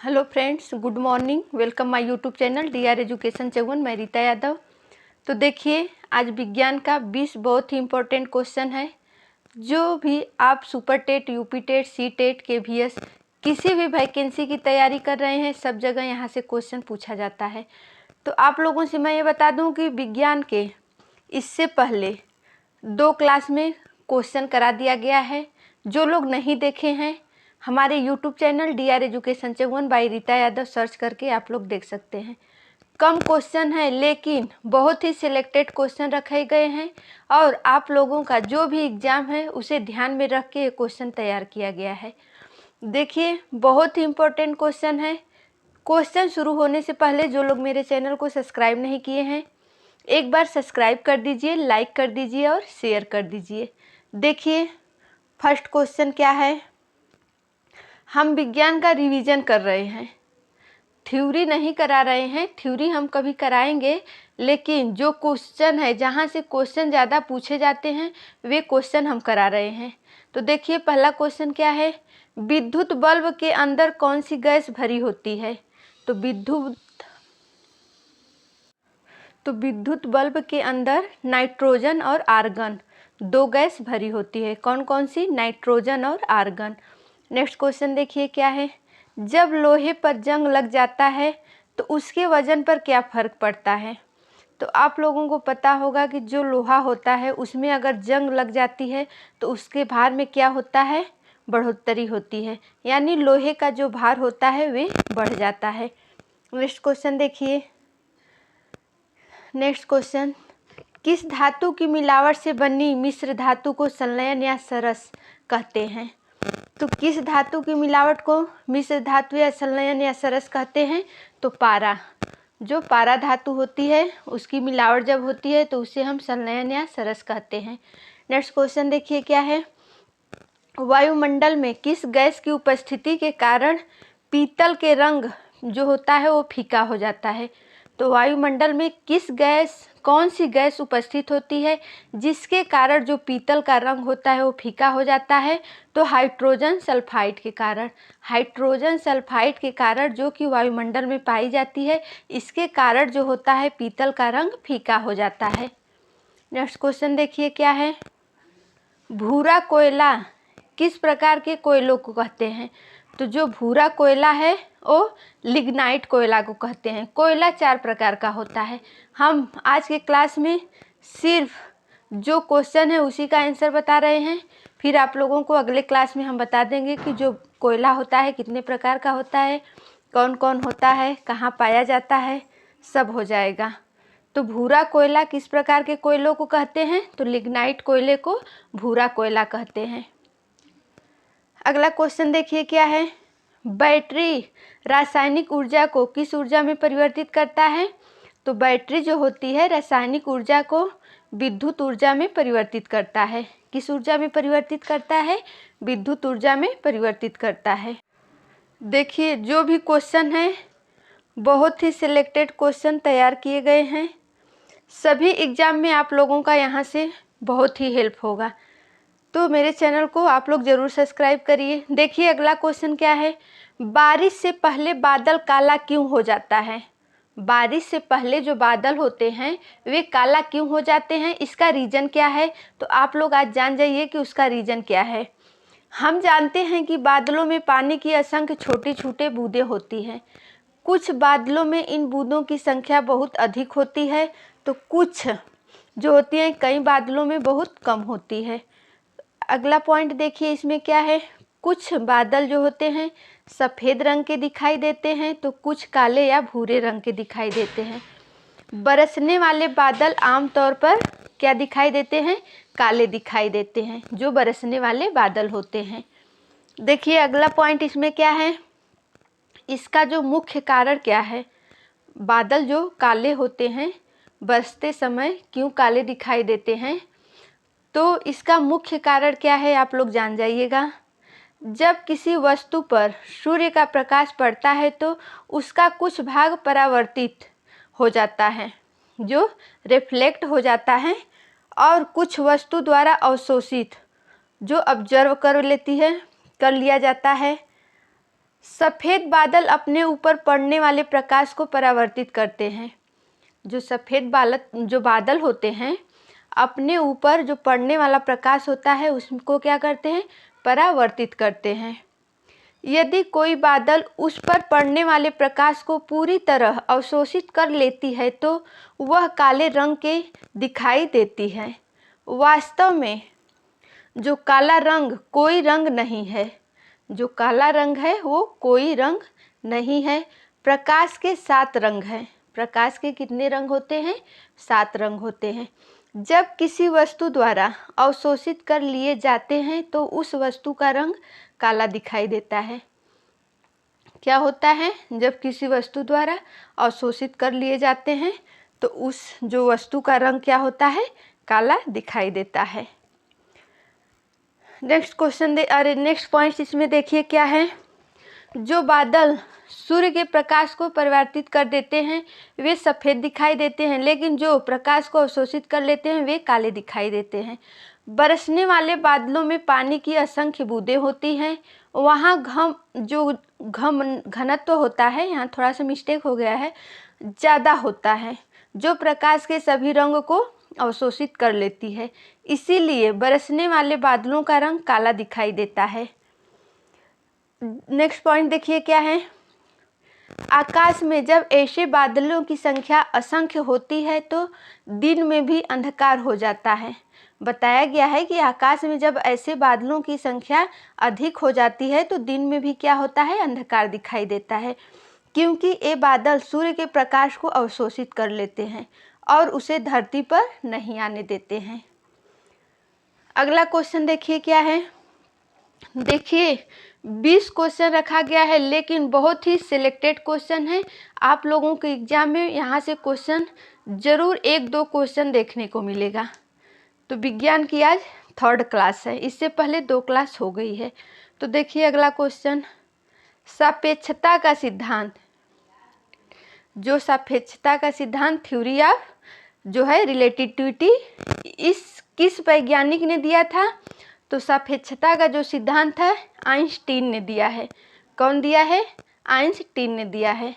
Hello friends, good morning. Welcome my YouTube channel DR education चौवन। मैं रीता यादव। तो देखिए, आज विज्ञान का 20 बहुत ही इम्पोर्टेंट क्वेश्चन है। जो भी आप super TET, UP TET, C TET, KVS किसी भी वैकेंसी की तैयारी कर रहे हैं, सब जगह यहाँ से क्वेश्चन पूछा जाता है। तो आप लोगों से मैं ये बता दूँ कि विज्ञान के इससे पहले 2 क्लास में क्वेश्चन करा दिया गया है। जो लोग नहीं देखे हैं, हमारे यूट्यूब चैनल DR एजुकेशन चौवन बाई रीता यादव सर्च करके आप लोग देख सकते हैं। कम क्वेश्चन है, लेकिन बहुत ही सिलेक्टेड क्वेश्चन रखे गए हैं और आप लोगों का जो भी एग्ज़ाम है उसे ध्यान में रख के क्वेश्चन तैयार किया गया है। देखिए, बहुत ही इम्पोर्टेंट क्वेश्चन है। क्वेश्चन शुरू होने से पहले जो लोग मेरे चैनल को सब्सक्राइब नहीं किए हैं, एक बार सब्सक्राइब कर दीजिए, लाइक कर दीजिए और शेयर कर दीजिए। देखिए, फर्स्ट क्वेश्चन क्या है। हम विज्ञान का रिवीजन कर रहे हैं, थ्योरी नहीं करा रहे हैं। थ्योरी हम कभी कराएंगे, लेकिन जो क्वेश्चन है, जहाँ से क्वेश्चन ज़्यादा पूछे जाते हैं, वे क्वेश्चन हम करा रहे हैं। तो देखिए, पहला क्वेश्चन क्या है। विद्युत बल्ब के अंदर कौन सी गैस भरी होती है। तो विद्युत बल्ब के अंदर नाइट्रोजन और आर्गन 2 गैस भरी होती है। कौन कौन सी? नाइट्रोजन और आर्गन। नेक्स्ट क्वेश्चन देखिए क्या है। जब लोहे पर जंग लग जाता है तो उसके वजन पर क्या फ़र्क पड़ता है। तो आप लोगों को पता होगा कि जो लोहा होता है उसमें अगर जंग लग जाती है तो उसके भार में क्या होता है? बढ़ोतरी होती है, यानी लोहे का जो भार होता है वे बढ़ जाता है। नेक्स्ट क्वेश्चन देखिए। नेक्स्ट क्वेश्चन, किस धातु की मिलावट से बनी मिश्र धातु को संलयन या सरस कहते हैं। तो किस धातु की मिलावट को मिश्र धातु या संलयन या सरस कहते हैं। तो पारा, जो पारा धातु होती है उसकी मिलावट जब होती है तो उसे हम संलयन या सरस कहते हैं। नेक्स्ट क्वेश्चन देखिए क्या है। वायुमंडल में किस गैस की उपस्थिति के कारण पीतल के रंग जो होता है वो फीका हो जाता है। तो वायुमंडल में कौन सी गैस उपस्थित होती है जिसके कारण जो पीतल का रंग होता है वो फीका हो जाता है। तो हाइड्रोजन सल्फाइड के कारण। हाइड्रोजन सल्फाइड के कारण जो कि वायुमंडल में पाई जाती है, इसके कारण जो होता है पीतल का रंग फीका हो जाता है। नेक्स्ट क्वेश्चन देखिए क्या है। भूरा कोयला किस प्रकार के कोयलों को कहते हैं। तो जो भूरा कोयला है वो लिग्नाइट कोयला को कहते हैं। कोयला 4 प्रकार का होता है। हम आज के क्लास में सिर्फ जो क्वेश्चन है उसी का आंसर बता रहे हैं। फिर आप लोगों को अगले क्लास में हम बता देंगे कि जो कोयला होता है कितने प्रकार का होता है, कौन कौन होता है, कहाँ पाया जाता है, सब हो जाएगा। तो भूरा कोयला किस प्रकार के कोयलों को कहते हैं। तो लिग्नाइट कोयले को भूरा कोयला कहते हैं। अगला क्वेश्चन देखिए क्या है। बैटरी रासायनिक ऊर्जा को किस ऊर्जा में परिवर्तित करता है। तो बैटरी जो होती है रासायनिक ऊर्जा को विद्युत ऊर्जा में परिवर्तित करता है। किस ऊर्जा में परिवर्तित करता है? विद्युत ऊर्जा में परिवर्तित करता है। देखिए, जो भी क्वेश्चन है बहुत ही सिलेक्टेड क्वेश्चन तैयार किए गए हैं। सभी एग्जाम में आप लोगों का यहाँ से बहुत ही हेल्प होगा। तो मेरे चैनल को आप लोग ज़रूर सब्सक्राइब करिए। देखिए अगला क्वेश्चन क्या है। बारिश से पहले बादल काला क्यों हो जाता है। बारिश से पहले जो बादल होते हैं वे काला क्यों हो जाते हैं, इसका रीज़न क्या है। तो आप लोग आज जान जाइए कि उसका रीज़न क्या है। हम जानते हैं कि बादलों में पानी की असंख्य छोटी छोटी बूंदें होती हैं। कुछ बादलों में इन बूंदों की संख्या बहुत अधिक होती है, तो कुछ जो होती हैं कई बादलों में बहुत कम होती है। अगला पॉइंट देखिए, इसमें क्या है। कुछ बादल जो होते हैं सफ़ेद रंग के दिखाई देते हैं, तो कुछ काले या भूरे रंग के दिखाई देते हैं। बरसने वाले बादल आमतौर पर क्या दिखाई देते हैं? काले दिखाई देते हैं, जो बरसने वाले बादल होते हैं। देखिए अगला पॉइंट इसमें क्या है। इसका जो मुख्य कारण क्या है। बादल जो काले होते हैं बरसते समय क्यों काले दिखाई देते हैं, तो इसका मुख्य कारण क्या है आप लोग जान जाइएगा। जब किसी वस्तु पर सूर्य का प्रकाश पड़ता है तो उसका कुछ भाग परावर्तित हो जाता है, जो रिफ्लेक्ट हो जाता है, और कुछ वस्तु द्वारा अवशोषित जो ऑब्जर्व कर लिया जाता है। सफ़ेद बादल अपने ऊपर पड़ने वाले प्रकाश को परावर्तित करते हैं। जो बादल होते हैं, अपने ऊपर जो पड़ने वाला प्रकाश होता है उसको क्या करते हैं? परावर्तित करते हैं। यदि कोई बादल उस पर पड़ने वाले प्रकाश को पूरी तरह अवशोषित कर लेती है तो वह काले रंग के दिखाई देती है। वास्तव में जो काला रंग कोई रंग नहीं है। जो काला रंग है वो कोई रंग नहीं है। प्रकाश के 7 रंग हैं। प्रकाश के कितने रंग होते हैं? 7 रंग होते हैं। जब किसी वस्तु द्वारा अवशोषित कर लिए जाते हैं तो उस वस्तु का रंग काला दिखाई देता है। क्या होता है? जब किसी वस्तु द्वारा अवशोषित कर लिए जाते हैं तो उस जो वस्तु का रंग क्या होता है? काला दिखाई देता है। नेक्स्ट पॉइंट इसमें देखिए क्या है। जो बादल सूर्य के प्रकाश को परावर्तित कर देते हैं वे सफ़ेद दिखाई देते हैं, लेकिन जो प्रकाश को अवशोषित कर लेते हैं वे काले दिखाई देते हैं। बरसने वाले बादलों में पानी की असंख्य बूंदें होती हैं। वहाँ घनत्व होता है, यहाँ थोड़ा सा मिस्टेक हो गया है, ज़्यादा होता है, जो प्रकाश के सभी रंगों को अवशोषित कर लेती है। इसीलिए बरसने वाले बादलों का रंग काला दिखाई देता है। नेक्स्ट पॉइंट देखिए क्या है। आकाश में जब ऐसे बादलों की संख्या असंख्य होती है तो दिन में भी अंधकार हो जाता है। बताया गया है कि आकाश में जब ऐसे बादलों की संख्या अधिक हो जाती है तो दिन में भी क्या होता है? अंधकार दिखाई देता है, क्योंकि ये बादल सूर्य के प्रकाश को अवशोषित कर लेते हैं और उसे धरती पर नहीं आने देते हैं। अगला क्वेश्चन देखिए क्या है। देखिए 20 क्वेश्चन रखा गया है, लेकिन बहुत ही सिलेक्टेड क्वेश्चन है। आप लोगों के एग्जाम में यहाँ से क्वेश्चन ज़रूर 1-2 क्वेश्चन देखने को मिलेगा। तो विज्ञान की आज 3rd क्लास है, इससे पहले 2 क्लास हो गई है। तो देखिए अगला क्वेश्चन, सापेक्षता का सिद्धांत। जो सापेक्षता का सिद्धांत थ्योरी ऑफ जो है रिलेटिविटी, इस किस वैज्ञानिक ने दिया था? तो सापेक्षता का जो सिद्धांत है आइंस्टीन ने दिया है। कौन दिया है? आइंस्टीन ने दिया है।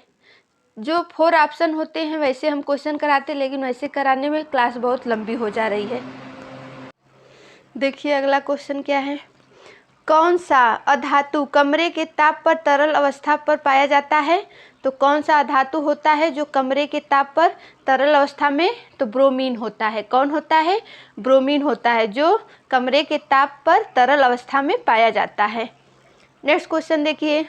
जो 4 ऑप्शन होते हैं वैसे हम क्वेश्चन कराते, लेकिन वैसे कराने में क्लास बहुत लंबी हो जा रही है। देखिए अगला क्वेश्चन क्या है। कौन सा अधातु कमरे के ताप पर तरल अवस्था पर पाया जाता है? तो कौन सा अधातु होता है जो कमरे के ताप पर तरल अवस्था में? तो ब्रोमीन होता है। कौन होता है? ब्रोमीन होता है, जो कमरे के ताप पर तरल अवस्था में पाया जाता है। नेक्स्ट क्वेश्चन देखिए,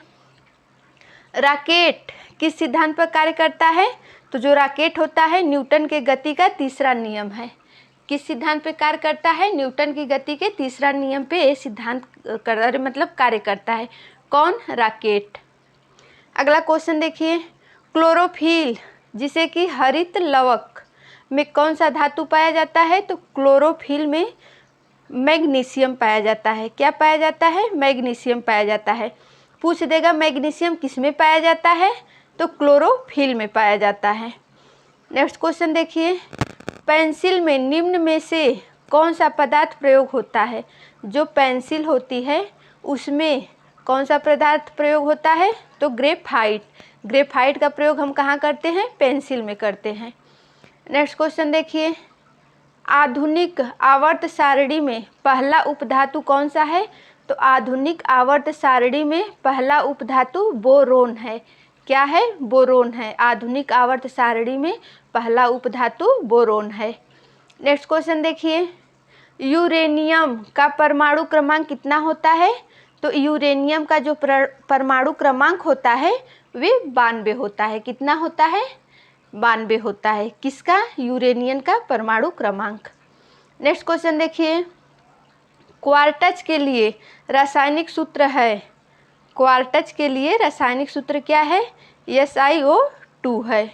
रॉकेट किस सिद्धांत पर कार्य करता है? तो जो रॉकेट होता है न्यूटन के गति का 3रा नियम है। किस सिद्धांत पे कार्य करता है? न्यूटन की गति के 3रा नियम पे ये सिद्धांत कार्य करता है। कौन? रॉकेट। अगला क्वेश्चन देखिए, क्लोरोफिल जिसे कि हरित लवक में कौन सा धातु पाया जाता है? तो क्लोरोफिल में मैग्नीशियम पाया जाता है। क्या पाया जाता है? मैग्नीशियम पाया जाता है। पूछ देगा मैग्नीशियम किस में पाया जाता है? तो क्लोरोफिल में पाया जाता है। नेक्स्ट क्वेश्चन देखिए, पेंसिल में निम्न में से कौन सा पदार्थ प्रयोग होता है? जो पेंसिल होती है उसमें कौन सा पदार्थ प्रयोग होता है? तो ग्रेफाइट। ग्रेफाइट का प्रयोग हम कहाँ करते हैं? पेंसिल में करते हैं। नेक्स्ट क्वेश्चन देखिए, आधुनिक आवर्त सारणी में पहला उपधातु कौन सा है? तो आधुनिक आवर्त सारणी में पहला उपधातु बोरोन है। क्या है? बोरोन है। आधुनिक आवर्त सारणी में पहला उपधातु बोरोन है। नेक्स्ट क्वेश्चन देखिए, यूरेनियम का परमाणु क्रमांक कितना होता है? तो यूरेनियम का जो परमाणु क्रमांक होता है वे 92 होता है। कितना होता है? 92 होता है। किसका? यूरेनियम का परमाणु क्रमांक। नेक्स्ट क्वेश्चन देखिए, क्वार्टज के लिए रासायनिक सूत्र है। क्वार्टज के लिए रासायनिक सूत्र क्या है? SiO2 है।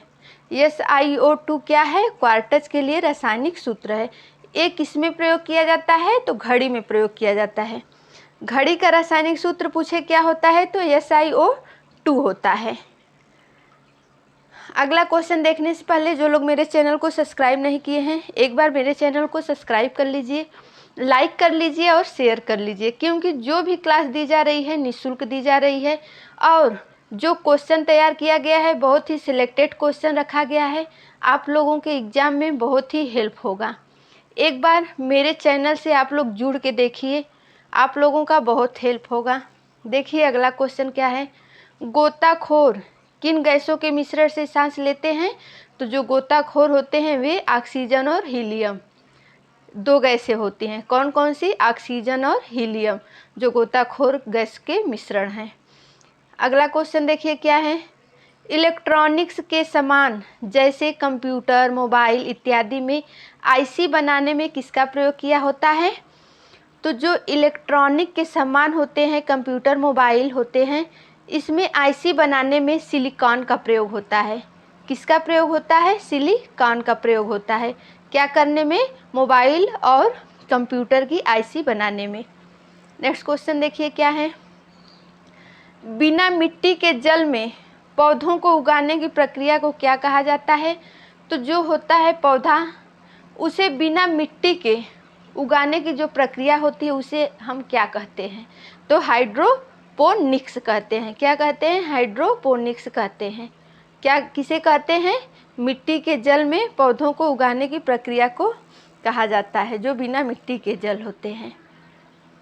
SiO2 क्या है? क्वार्टज के लिए रासायनिक सूत्र है। ये किस में प्रयोग किया जाता है? तो घड़ी में प्रयोग किया जाता है। घड़ी का रासायनिक सूत्र पूछे क्या होता है? तो SiO2 होता है। अगला क्वेश्चन देखने से पहले जो लोग मेरे चैनल को सब्सक्राइब नहीं किए हैं एक बार मेरे चैनल को सब्सक्राइब कर लीजिए लाइक कर लीजिए और शेयर कर लीजिए, क्योंकि जो भी क्लास दी जा रही है निःशुल्क दी जा रही है और जो क्वेश्चन तैयार किया गया है बहुत ही सिलेक्टेड क्वेश्चन रखा गया है, आप लोगों के एग्ज़ाम में बहुत ही हेल्प होगा। एक बार मेरे चैनल से आप लोग जुड़ के देखिए, आप लोगों का बहुत हेल्प होगा। देखिए अगला क्वेश्चन क्या है, गोताखोर किन गैसों के मिश्रण से सांस लेते हैं? तो जो गोताखोर होते हैं वे ऑक्सीजन और हीलियम, दो गैसें होती हैं। कौन कौन सी? ऑक्सीजन और हीलियम, जो गोताखोर गैस के मिश्रण हैं। अगला क्वेश्चन देखिए क्या है, इलेक्ट्रॉनिक्स के सामान जैसे कंप्यूटर, मोबाइल इत्यादि में आईसी बनाने में किसका प्रयोग किया होता है? तो जो इलेक्ट्रॉनिक के सामान होते हैं, कंप्यूटर, मोबाइल होते हैं, इसमें आईसी बनाने में सिलिकॉन का प्रयोग होता है। किसका प्रयोग होता है? सिलिकॉन का प्रयोग होता है। क्या करने में? मोबाइल और कंप्यूटर की आईसी बनाने में। नेक्स्ट क्वेश्चन देखिए क्या है, बिना मिट्टी के जल में पौधों को उगाने की प्रक्रिया को क्या कहा जाता है? तो जो होता है पौधा, उसे बिना मिट्टी के उगाने की जो प्रक्रिया होती है उसे हम क्या कहते हैं? तो हाइड्रोपोनिक्स कहते हैं। क्या कहते हैं? हाइड्रोपोनिक्स कहते हैं। क्या किसे कहते हैं? मिट्टी के जल में पौधों को उगाने की प्रक्रिया को कहा जाता है, जो बिना मिट्टी के जल होते हैं।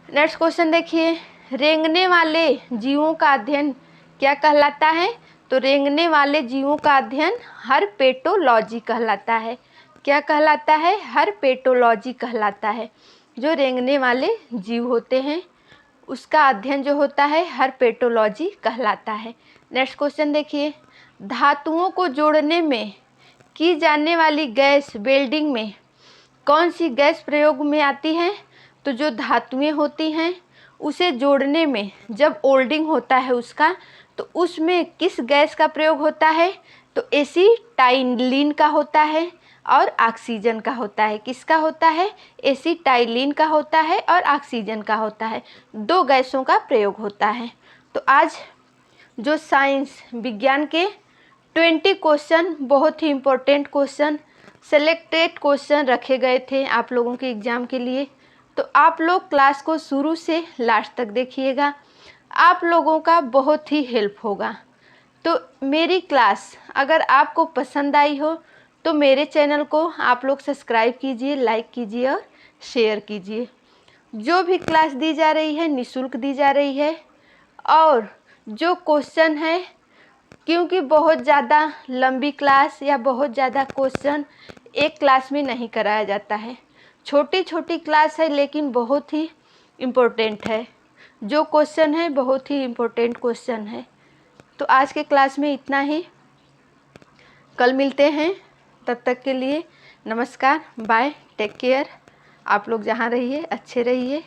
नेक्स्ट क्वेश्चन देखिए, रेंगने वाले जीवों का अध्ययन क्या कहलाता है? तो रेंगने वाले जीवों का अध्ययन हर्पेटोलॉजी कहलाता है। क्या कहलाता है? हर्पेटोलॉजी कहलाता है। जो रेंगने वाले जीव होते हैं उसका अध्ययन जो होता है हर्पेटोलॉजी कहलाता है। नेक्स्ट क्वेश्चन देखिए, धातुओं को जोड़ने में की जाने वाली गैस वेल्डिंग में कौन सी गैस प्रयोग में आती है? तो जो धातुएं होती हैं उसे जोड़ने में जब ओल्डिंग होता है उसका, तो उसमें किस गैस का प्रयोग होता है? तो एसिटाइलिन का होता है और ऑक्सीजन का होता है। किसका होता है? एसिटाइलिन का होता है और ऑक्सीजन का होता है। दो गैसों का प्रयोग होता है। तो आज जो साइंस विज्ञान के 20 क्वेश्चन, बहुत ही इम्पोर्टेंट क्वेश्चन, सेलेक्टेड क्वेश्चन रखे गए थे आप लोगों के एग्ज़ाम के लिए। तो आप लोग क्लास को शुरू से लास्ट तक देखिएगा, आप लोगों का बहुत ही हेल्प होगा। तो मेरी क्लास अगर आपको पसंद आई हो तो मेरे चैनल को आप लोग सब्सक्राइब कीजिए, लाइक कीजिए और शेयर कीजिए। जो भी क्लास दी जा रही है निःशुल्क दी जा रही है, और जो क्वेश्चन है, क्योंकि बहुत ज़्यादा लंबी क्लास या बहुत ज़्यादा क्वेश्चन एक क्लास में नहीं कराया जाता है। छोटी छोटी क्लास है लेकिन बहुत ही इम्पोर्टेंट है। जो क्वेश्चन है बहुत ही इम्पोर्टेंट क्वेश्चन है। तो आज के क्लास में इतना ही, कल मिलते हैं। तब तक के लिए नमस्कार, बाय, टेक केयर। आप लोग जहाँ रहिए अच्छे रहिए।